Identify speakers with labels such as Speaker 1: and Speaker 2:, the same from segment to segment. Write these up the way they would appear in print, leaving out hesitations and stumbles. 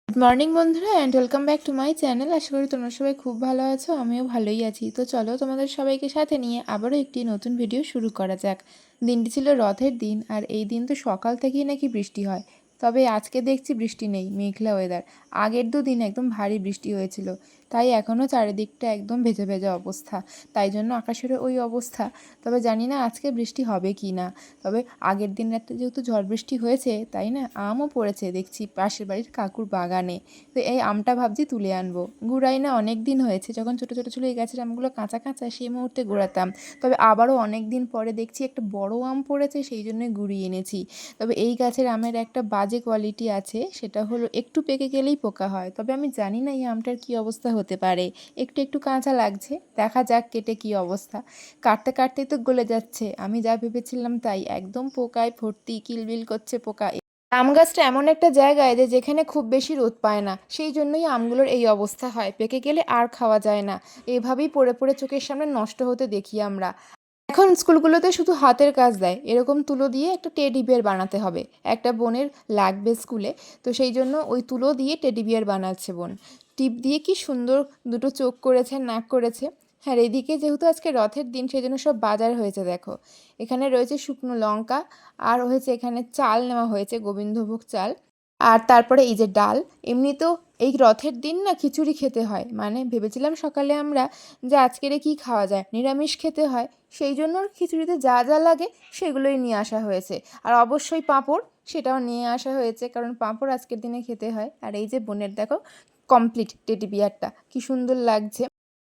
Speaker 1: Good morning বন্ধুরা and welcome back to my channel. আশা করি তোমরা সবাই খুব ভালো আছো, আমিও ভালোই আছি। তো চলো তোমাদের সবাইকে সাথে নিয়ে আবারও একটি নতুন ভিডিও শুরু করা যাক। দিনটি ছিল রথের দিন, আর এই দিন তো সকাল থেকেই নাকি বৃষ্টি হয়, তবে আজকে দেখছি বৃষ্টি নেই, মেঘলা ওয়েদার। আগের দুদিন একদম ভারী বৃষ্টি হয়েছিল, তাই এখনও চারিদিকটা একদম ভেজা ভেজা অবস্থা, তাই জন্য আকাশের ওই অবস্থা। তবে জানি না আজকে বৃষ্টি হবে কি না। তবে আগের দিন রাতে যেহেতু ঝড় বৃষ্টি হয়েছে, তাই না আমও পড়েছে দেখছি পাশের বাড়ির কাকুর বাগানে। তো এই আমটা ভাবছি তুলে আনবো, গুড়াই না অনেক দিন হয়েছে, যখন ছোটো ছোটো ছিল এই গাছের আমগুলো কাঁচা কাঁচা সেই মুহূর্তে গুড়াতাম। তবে আবারও অনেক দিন পরে দেখছি একটা বড় আম পড়েছে, সেই জন্যই গুড়িয়ে এনেছি। তবে এই গাছের আমের একটা বাজে কোয়ালিটি আছে, সেটা হলো একটু পেকে গেলেই পোকা হয়। তবে আমি জানি না এই আমটার কী অবস্থা হতে পারে, একটু একটু কাঁচা লাগছে, দেখা যাক কেটে কী অবস্থা। কাটতে কাটতেই তো গলে যাচ্ছে, আমি যা ভেবেছিলাম তাই, একদম পোকায় ভর্তি, কিলবিল করছে পোকা। আম গাছটা এমন একটা জায়গায় যে যেখানে খুব বেশি রোদ পায় না, সেই জন্যই আমগুলোর এই অবস্থা হয়, পেকে গেলে আর খাওয়া যায় না। এভাবেই পড়ে পড়ে চোখের সামনে নষ্ট হতে দেখি আমরা। এখন স্কুলগুলোতে শুধু হাতের কাজ দেয়, এরকম তুলো দিয়ে একটা টেডি বিয়ার বানাতে হবে, একটা বোনের লাগবে স্কুলে। তো সেই জন্য ওই তুলো দিয়ে টেডি বিয়ার বানাচ্ছে বোন। টিপ দিয়ে কি সুন্দর দুটো চোখ করেছে, নাক করেছে। হ্যাঁ, এদিকে যেহেতু আজকে রথের দিন, সেই জন্য সব বাজার হয়েছে দেখো। এখানে রয়েছে শুকনো লঙ্কা, আর হয়েছে এখানে চাল নেওয়া হয়েছে, গোবিন্দভোগ চাল। আর তারপরে এই যে ডাল। এমনিতেও এই রথের দিন না খিচুড়ি খেতে হয়, মানে ভেবেছিলাম সকালে আমরা যে আজকের কি খাওয়া যায়, নিরামিষ খেতে হয়, সেই জন্য খিচুড়িতে যা যা লাগে সেগুলোই নিয়ে আসা হয়েছে। আর অবশ্যই পাঁপড়, সেটাও নিয়ে আসা হয়েছে, কারণ পাঁপড় আজকের দিনে খেতে হয়। আর এই যে বোনের দেখো কমপ্লিট টেডি বিয়ারটা, কি সুন্দর লাগছে।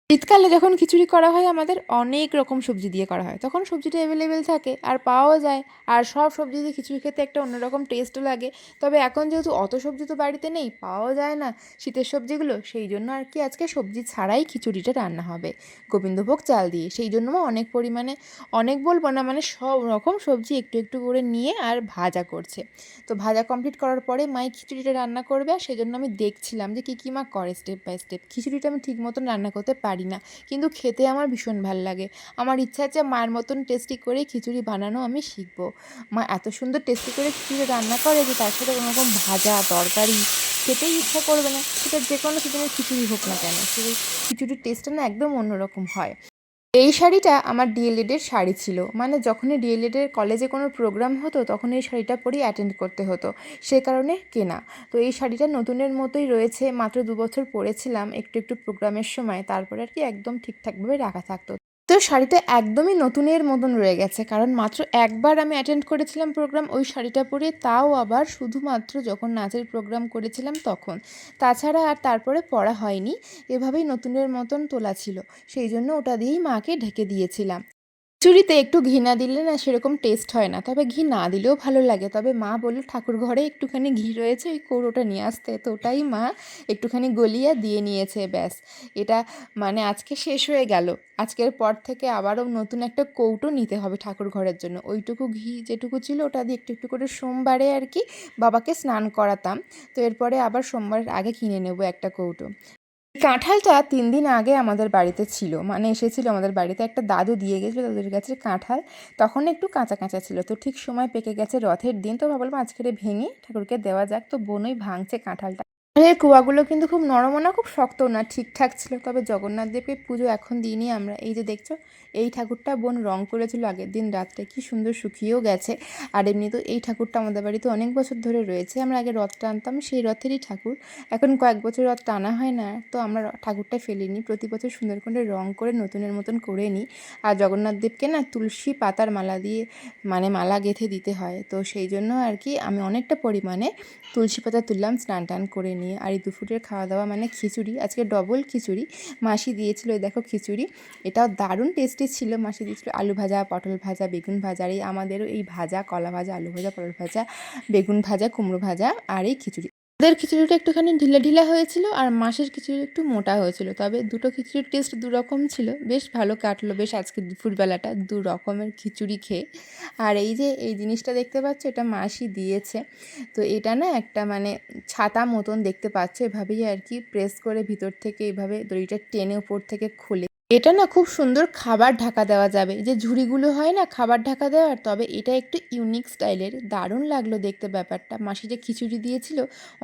Speaker 1: শীতকালে যখন খিচুড়ি করা হয় আমাদের অনেক রকম সবজি দিয়ে করা হয়, তখন সবজিটা অ্যাভেলেবেল থাকে আর পাওয়াও যায়, আর সব সবজি দিয়ে খিচুড়ি খেতে একটা অন্যরকম টেস্টও লাগে। তবে এখন যেহেতু অত সবজি তো বাড়িতে নেই, পাওয়াও যায় না শীতের সবজিগুলো, সেই জন্য আর কি আজকে সবজি ছাড়াই খিচুড়িটা রান্না হবে, গোবিন্দভোগ চাল দিয়ে। সেই জন্য অনেক পরিমাণে, অনেক বলবো না, মানে সব রকম সবজি একটু একটু করে নিয়ে আর ভাজা করছে। তো ভাজা কমপ্লিট করার পরে মাই খিচুড়িটা রান্না করবে, আর সেজন্য আমি দেখছিলাম যে কী কী মা করে স্টেপ বাই স্টেপ। খিচুড়িটা আমি ঠিক মতন রান্না করতে পারি না, কিন্তু খেতে আমার ভীষণ ভাল লাগে। আমার ইচ্ছা আছে মায়ের মতন টেস্টি করে খিচুড়ি বানানো আমি শিখবো। মা এত সুন্দর টেস্টি করে খিচুড়ি রান্না করে যে তার সাথে কোনো রকম ভাজা তরকারি খেতেই ইচ্ছা করবে না, সেটা যে কোনো সিজনের খিচুড়ি হোক না কেন, সেই খিচুড়ির টেস্টটা না একদম অন্যরকম হয়। এই শাড়িটা আমার ডিএলএডের শাড়ি ছিল, মানে যখনই ডিএলএডের কলেজে কোনো প্রোগ্রাম হতো তখন এই শাড়িটা পরেই অ্যাটেন্ড করতে হতো, সে কারণে কেনা। তো এই শাড়িটা নতুনের মতোই রয়েছে, মাত্র 2 বছর পরেছিলাম একটু একটু প্রোগ্রামের সময়, তারপরে আর কি একদম ঠিকঠাকভাবে রাখা থাকতো। তো শাড়িটা একদমই নতুনের মতন রয়ে গেছে, কারণ মাত্র একবার আমি অ্যাটেন্ড করেছিলাম প্রোগ্রাম ওই শাড়িটা পরে, তাও আবার শুধুমাত্র যখন নাচের প্রোগ্রাম করেছিলাম তখন। তাছাড়া আর তারপরে পরা হয়নি, এভাবেই নতুনের মতন তোলা ছিল, সেই জন্য ওটা দিয়েই মাকে ঢেকে দিয়েছিলাম। খিচুড়িতে একটু ঘি না দিলে না সেরকম টেস্ট হয় না, তবে ঘি না দিলেও ভালো লাগে। তবে মা বলল ঠাকুর ঘরে একটুখানি ঘি রয়েছে, ওই কৌটোটা নিয়ে আসতে, তো ওটাই মা একটুখানি গলিয়ে দিয়ে নিয়েছে, ব্যাস। এটা মানে আজকে শেষ হয়ে গেল, আজকের পর থেকে আবারও নতুন একটা কৌটো নিতে হবে ঠাকুর ঘরের জন্য। ওইটুকু ঘি যেটুকু ছিল ওটা দিয়ে একটু একটু করে সোমবারে আর কি বাবাকে স্নান করাতাম, তো এরপরে আবার সোমবারের আগে কিনে নেব একটা কৌটো। কাঁঠালটা 3 দিন আগে আমাদের বাড়িতে ছিল, মানে এসেছিল আমাদের বাড়িতে, একটা দাদু দিয়ে গেছিলো দাদুর গাছের কাঁঠাল, তখন একটু কাঁচা কাঁচা ছিল, তো ঠিক সময় পেকে গেছে রথের দিন, তো ভাবলাম আজকের ভেঙে ঠাকুরকে দেওয়া যাক, তো বোনই ভাঙছে কাঁঠালটা। এই কুয়াগুলো কিন্তু খুব নরমও না খুব শক্তও না, ঠিকঠাক ছিল। তবে জগন্নাথ দেবকে পুজো এখন দিইনি আমরা, এই যে দেখছো এই ঠাকুরটা বোন রং করেছিল আগের দিন রাত্রে, কি সুন্দর শুকিয়েও গেছে। আর এমনি তো এই ঠাকুরটা আমাদের বাড়িতে অনেক বছর ধরে রয়েছে, আমরা আগে রথ টানতাম সেই রথেরই ঠাকুর, এখন কয়েক বছর রথ টানা হয় না, তো আমরা ঠাকুরটা ফেলিনি, প্রতি বছর সুন্দর করে রং করে নতুনের মতন করে নিই। আর জগন্নাথ দেবকে না তুলসী পাতার মালা দিয়ে, মানে মালা গেঁথে দিতে হয়, তো সেই জন্য আর কি আমি অনেকটা পরিমাণে তুলসী পাতা তুললাম স্নান টান করে নিয়ে। আর এই দুপুরের খাওয়া দাওয়া মানে খিচুড়ি, আজকে ডবল খিচুড়ি মাসি দিয়েছিল, এই দেখো খিচুড়ি, এটাও দারুণ টেস্টি ছিল। মাসি দিয়েছিল আলু ভাজা, পটল ভাজা, বেগুন ভাজা, আর এই আমাদেরও এই ভাজা, কলা ভাজা, আলু ভাজা, পটল ভাজা, বেগুন ভাজা, কুমড়ো ভাজা, আর এই খিচুড়ি। ওদের খিচুড়িটা একটুখানি ঢিলা ঢিলা হয়েছিল, আর মাসির খিচুড়ি একটু মোটা হয়েছিল, তবে দুটো খিচুড়ির টেস্ট দুরকম ছিল, বেশ ভালো কাটলো বেশ আজকে দুপুরবেলাটা দু রকমের খিচুড়ি খেয়ে। আর এই যে এই জিনিসটা দেখতে পাচ্ছ, এটা মাসি দিয়েছে, তো এটা না একটা মানে ছাতা মতন দেখতে পাচ্ছ, এভাবেই আর কি প্রেস করে ভিতর থেকে এইভাবে দড়িটা টেনে উপর থেকে খুলে এটা না খুব সুন্দর খাবার ঢাকা দেওয়া যাবে, যে ঝুড়িগুলো হয় না খাবার ঢাকা দেওয়ার, তবে এটা একটু ইউনিক স্টাইলের। দারুণ লাগলো দেখতে ব্যাপারটা। মাসি যে খিচুড়ি দিয়েছিল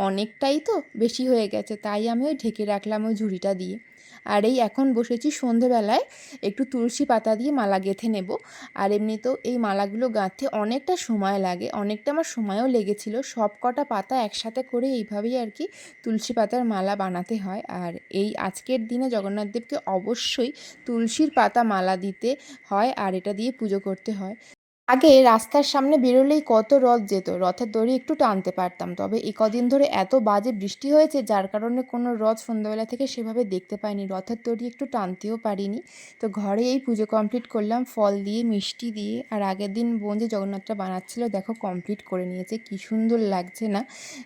Speaker 1: অনেকটাই তো বেশি হয়ে গেছে, তাই আমি ওই ঢেকে রাখলাম ওই ঝুড়িটা দিয়ে। আর এই এখন বসেছি সন্ধেবেলায় একটু তুলসী পাতা দিয়ে মালা গেঁথে নেব। আর এমনিতেও এই মালাগুলো গাঁথতে অনেকটা সময় লাগে, অনেকটা আমার সময়ও লেগেছিল। সব কটা পাতা একসাথে করে এইভাবেই আর কি তুলসী পাতার মালা বানাতে হয়। আর এই আজকের দিনে জগন্নাথ দেবকে অবশ্যই তুলসীর পাতা মালা দিতে হয় আর এটা দিয়ে পুজো করতে হয়। আগে রাস্তার সামনে বেরোলেই কত রথ যেত, রথের দড়ি একটু টানতে পারতাম, তবে এই কদিন ধরে এত বাজে বৃষ্টি হয়েছে যার কারণে কোনো রথ সন্ধ্যাবেলা থেকে সেভাবে দেখতে পাইনি, রথের দড়ি একটু টানতেও পারিনি। তো ঘরে এই পুজো কমপ্লিট করলাম ফল দিয়ে মিষ্টি দিয়ে। আর আগের দিন বোন যে জগন্নাথটা বানাচ্ছিল দেখো কমপ্লিট করে নিয়েছে, কি সুন্দর লাগছে না।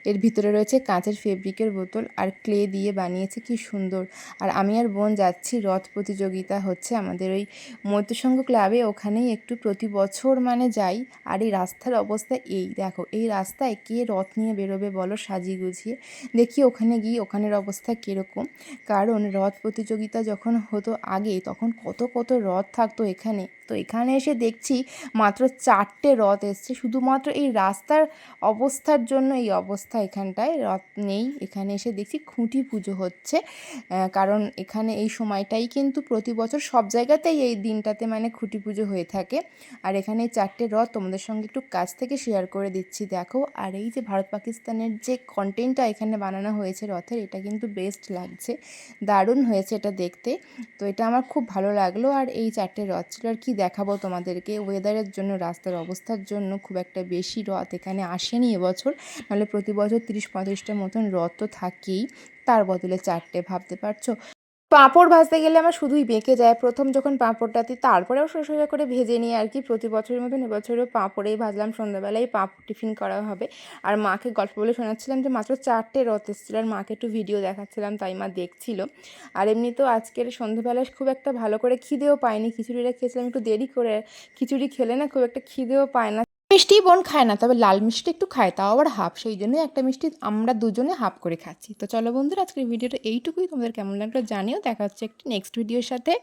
Speaker 1: এর ভিতরে রয়েছে কাঁচের ফেব্রিকের বোতল আর ক্লে দিয়ে বানিয়েছে, কি সুন্দর। আর আমি আর বোন যাচ্ছি, রথ প্রতিযোগিতা হচ্ছে আমাদের ওই মৈত্রসংঘ ক্লাবে, ওখানেই একটু প্রতি বছর মানে যাই। আর এই রাস্তার অবস্থা এই দেখো, এই রাস্তায় কে রথ নিয়ে বেরোবে বলো সাজিয়ে গুছিয়ে। দেখি ওখানে গিয়ে ওখানের অবস্থা কীরকম, কারণ রথ প্রতিযোগিতা যখন হতো আগে তখন কত কত রথ থাকতো এখানে। তো এখানে এসে দেখছি মাত্র 4টে রথ এসছে, শুধুমাত্র এই রাস্তার অবস্থার জন্য এই অবস্থা, এখানটায় রথ নেই। এখানে এসে দেখছি খুঁটি পুজো হচ্ছে, কারণ এখানে এই সময়টাই কিন্তু প্রতি বছর সব জায়গাতেই এই দিনটাতে মানে খুঁটি পুজো হয়ে থাকে। আর এখানে এই 4টে রথ তোমাদের সঙ্গে একটু কাছ থেকে শেয়ার করে দিচ্ছি দেখো। আর এই যে ভারত পাকিস্তানের যে কন্টেন্টটা এখানে বানানো হয়েছে রথের, এটা কিন্তু বেস্ট লাগছে, দারুণ হয়েছে এটা দেখতে। তো এটা আমার খুব ভালো লাগলো। আর এই 4টে রথ ছিল, আর কি দেখাবো তোমাদেরকে, ওয়েদারের জন্য রাস্তার অবস্থার জন্য খুব একটা বেশি রথ এখানে আসেনি এবছর, নাহলে প্রতি বছর 30-35টার মতন রথ তো থাকেই, তার বদলে 4টে, ভাবতে পারছো। পাঁপড় ভাজতে গেলে আমার শুধুই বেঁকে যায়, প্রথম যখন পাঁপড়টা দিই তারপরেও সোজা করে ভেজে নিই আর কি। প্রতি বছরের মতন এবছরও পাঁপড়েই ভাজলাম, সন্ধ্যাবেলায় পাঁপড় টিফিন করা হবে। আর মাকে গল্প বলে শোনাচ্ছিলাম যে মাত্র 4টে রথ এসেছিলো, আর মাকে একটু ভিডিও দেখাচ্ছিলাম, তাই মা দেখছিল। আর এমনিতেও আজকের সন্ধ্যাবেলায় খুব একটা ভালো করে খিদেও পায়নি, খিচুড়িটা খেয়েছিলাম একটু দেরি করে। খিচুড়ি খেলে না খুব একটা খিদেও পায় না। মিষ্টি বোন খায় না, তবে লাল মিষ্টি একটু খায়, তাও আবার হাফ, সেই জন্য একটা মিষ্টি আমরা দুজনে হাফ করে খাচ্ছি। তো চলো বন্ধুরা, আজকের ভিডিওটা এইটুকুই। তোমাদের কেমন লাগলো জানিও, দেখা হচ্ছে একটি নেক্সট ভিডিওর সাথে।